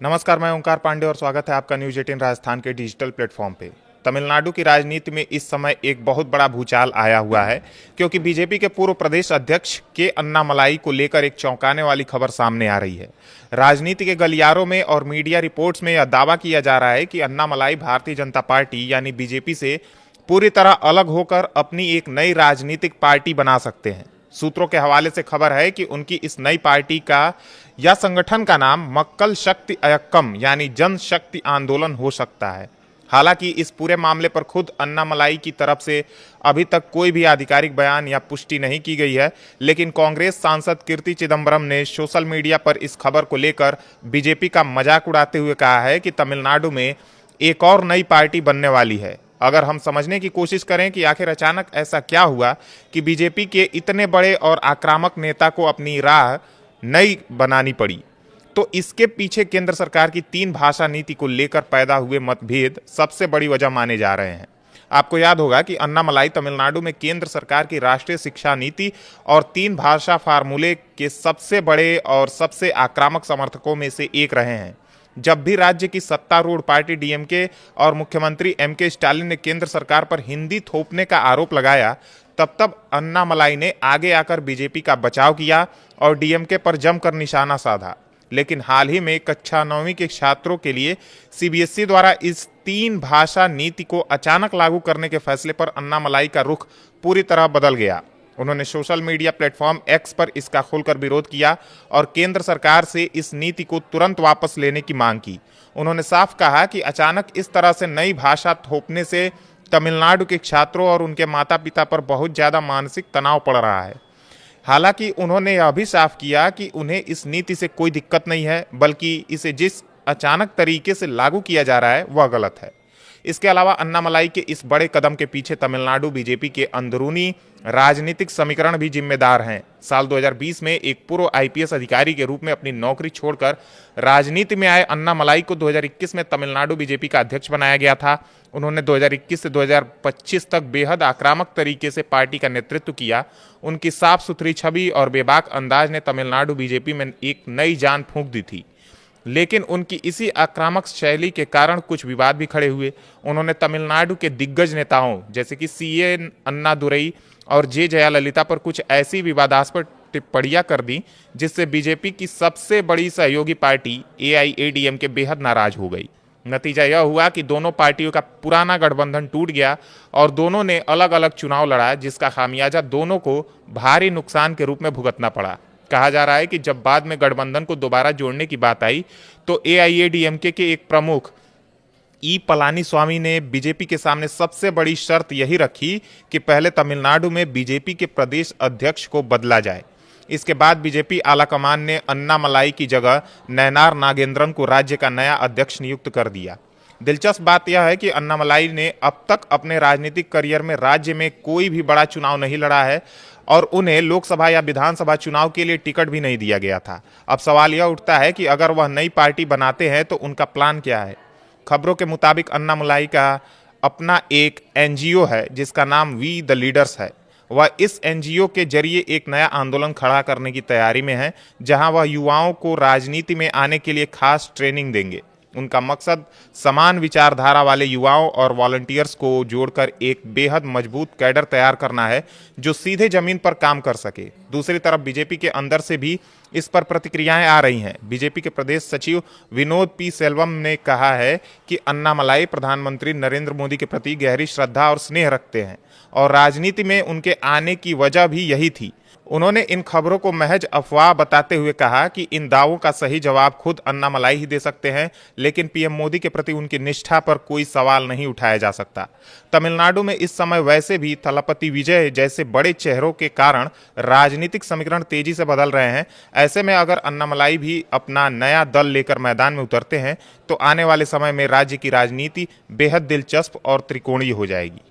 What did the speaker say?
नमस्कार, मैं ओंकार पांडे और स्वागत है आपका न्यूज 18 राजस्थान के डिजिटल प्लेटफॉर्म पे। तमिलनाडु की राजनीति में इस समय एक बहुत बड़ा भूचाल आया हुआ है, क्योंकि बीजेपी के पूर्व प्रदेश अध्यक्ष के अन्नामलाई को लेकर एक चौंकाने वाली खबर सामने आ रही है। राजनीति के गलियारों में और मीडिया रिपोर्ट्स में यह दावा किया जा रहा है कि अन्नामलाई भारतीय जनता पार्टी यानी बीजेपी से पूरी तरह अलग होकर अपनी एक नई राजनीतिक पार्टी बना सकते हैं। सूत्रों के हवाले से खबर है कि उनकी इस नई पार्टी का या संगठन का नाम मक्कल शक्ति अयक्कम यानी जन शक्ति आंदोलन हो सकता है। हालांकि इस पूरे मामले पर खुद अन्नामलाई की तरफ से अभी तक कोई भी आधिकारिक बयान या पुष्टि नहीं की गई है, लेकिन कांग्रेस सांसद कीर्ति चिदंबरम ने सोशल मीडिया पर इस खबर को लेकर बीजेपी का मजाक उड़ाते हुए कहा है कि तमिलनाडु में एक और नई पार्टी बनने वाली है। अगर हम समझने की कोशिश करें कि आखिर अचानक ऐसा क्या हुआ कि बीजेपी के इतने बड़े और आक्रामक नेता को अपनी राह नई बनानी पड़ी, तो इसके पीछे केंद्र सरकार की 3 भाषा नीति को लेकर पैदा हुए मतभेद सबसे बड़ी वजह माने जा रहे हैं। आपको याद होगा कि अन्नामलाई तमिलनाडु में केंद्र सरकार की राष्ट्रीय शिक्षा नीति और 3 भाषा फार्मूले के सबसे बड़े और सबसे आक्रामक समर्थकों में से एक रहे हैं। जब भी राज्य की सत्तारूढ़ पार्टी डीएमके और मुख्यमंत्री एमके स्टालिन ने केंद्र सरकार पर हिंदी थोपने का आरोप लगाया, तब तब अन्नामलाई ने आगे आकर बीजेपी का बचाव किया और डीएमके पर जमकर निशाना साधा। लेकिन हाल ही में कक्षा 9वीं के छात्रों के लिए सीबीएसई द्वारा इस 3 भाषा नीति को अचानक लागू करने के फैसले पर अन्नामलाई का रुख पूरी तरह बदल गया। उन्होंने सोशल मीडिया प्लेटफॉर्म एक्स पर इसका खुलकर विरोध किया और केंद्र सरकार से इस नीति को तुरंत वापस लेने की मांग की। उन्होंने साफ कहा कि अचानक इस तरह से नई भाषा थोपने से तमिलनाडु के छात्रों और उनके माता पिता पर बहुत ज़्यादा मानसिक तनाव पड़ रहा है। हालांकि उन्होंने यह भी साफ किया कि उन्हें इस नीति से कोई दिक्कत नहीं है, बल्कि इसे जिस अचानक तरीके से लागू किया जा रहा है वह गलत है। इसके अलावा अन्नामलाई के इस बड़े कदम के पीछे तमिलनाडु बीजेपी के अंदरूनी राजनीतिक समीकरण भी जिम्मेदार हैं। साल 2020 में एक पूर्व आईपीएस अधिकारी के रूप में अपनी नौकरी छोड़कर राजनीति में आए अन्नामलाई को 2021 में तमिलनाडु बीजेपी का अध्यक्ष बनाया गया था। उन्होंने 2021 से 2025 तक बेहद आक्रामक तरीके से पार्टी का नेतृत्व किया। उनकी साफ सुथरी छवि और बेबाक अंदाज ने तमिलनाडु बीजेपी में एक नई जान फूंक दी थी, लेकिन उनकी इसी आक्रामक शैली के कारण कुछ विवाद भी खड़े हुए। उन्होंने तमिलनाडु के दिग्गज नेताओं जैसे कि सीएन अन्नादुरई और जे जयाललिता पर कुछ ऐसी विवादास्पद टिप्पणियां कर दी जिससे बीजेपी की सबसे बड़ी सहयोगी पार्टी एआईएडीएमके बेहद नाराज हो गई। नतीजा यह हुआ कि दोनों पार्टियों का पुराना गठबंधन टूट गया और दोनों ने अलग अलग चुनाव लड़ा, जिसका खामियाजा दोनों को भारी नुकसान के रूप में भुगतना पड़ा। कहा जा रहा है कि जब बाद में गठबंधन को दोबारा जोड़ने की बात आई तो एआईएडीएमके के एक प्रमुख ई पलानीस्वामी ने बीजेपी के सामने सबसे बड़ी शर्त यही रखी कि पहले तमिलनाडु में बीजेपी के प्रदेश अध्यक्ष को बदला जाए। इसके बाद बीजेपी आलाकमान ने अन्नामलाई की जगह नयनार नागेंद्रन को राज्य का नया अध्यक्ष नियुक्त कर दिया। दिलचस्प बात यह है कि अन्नामलाई ने अब तक अपने राजनीतिक करियर में राज्य में कोई भी बड़ा चुनाव नहीं लड़ा है और उन्हें लोकसभा या विधानसभा चुनाव के लिए टिकट भी नहीं दिया गया था। अब सवाल यह उठता है कि अगर वह नई पार्टी बनाते हैं तो उनका प्लान क्या है। खबरों के मुताबिक अन्नामलाई का अपना एक एनजीओ है जिसका नाम वी द लीडर्स है। वह इस एनजीओ के जरिए एक नया आंदोलन खड़ा करने की तैयारी में है, जहां वह युवाओं को राजनीति में आने के लिए खास ट्रेनिंग देंगे। उनका मकसद समान विचारधारा वाले युवाओं और वॉलंटियर्स को जोड़कर एक बेहद मजबूत कैडर तैयार करना है जो सीधे जमीन पर काम कर सके। दूसरी तरफ बीजेपी के अंदर से भी इस पर प्रतिक्रियाएं आ रही हैं। बीजेपी के प्रदेश सचिव विनोद पी सेल्वम ने कहा है कि अन्नामलाई प्रधानमंत्री नरेंद्र मोदी के प्रति गहरी श्रद्धा और स्नेह रखते हैं और राजनीति में उनके आने की वजह भी यही थी। उन्होंने इन खबरों को महज अफवाह बताते हुए कहा कि इन दावों का सही जवाब खुद अन्नामलाई ही दे सकते हैं, लेकिन पीएम मोदी के प्रति उनकी निष्ठा पर कोई सवाल नहीं उठाया जा सकता। तमिलनाडु में इस समय वैसे भी थलपति विजय जैसे बड़े चेहरों के कारण राजनीतिक समीकरण तेजी से बदल रहे हैं। ऐसे में अगर अन्नामलाई भी अपना नया दल लेकर मैदान में उतरते हैं तो आने वाले समय में राज्य की राजनीति बेहद दिलचस्प और त्रिकोणीय हो जाएगी।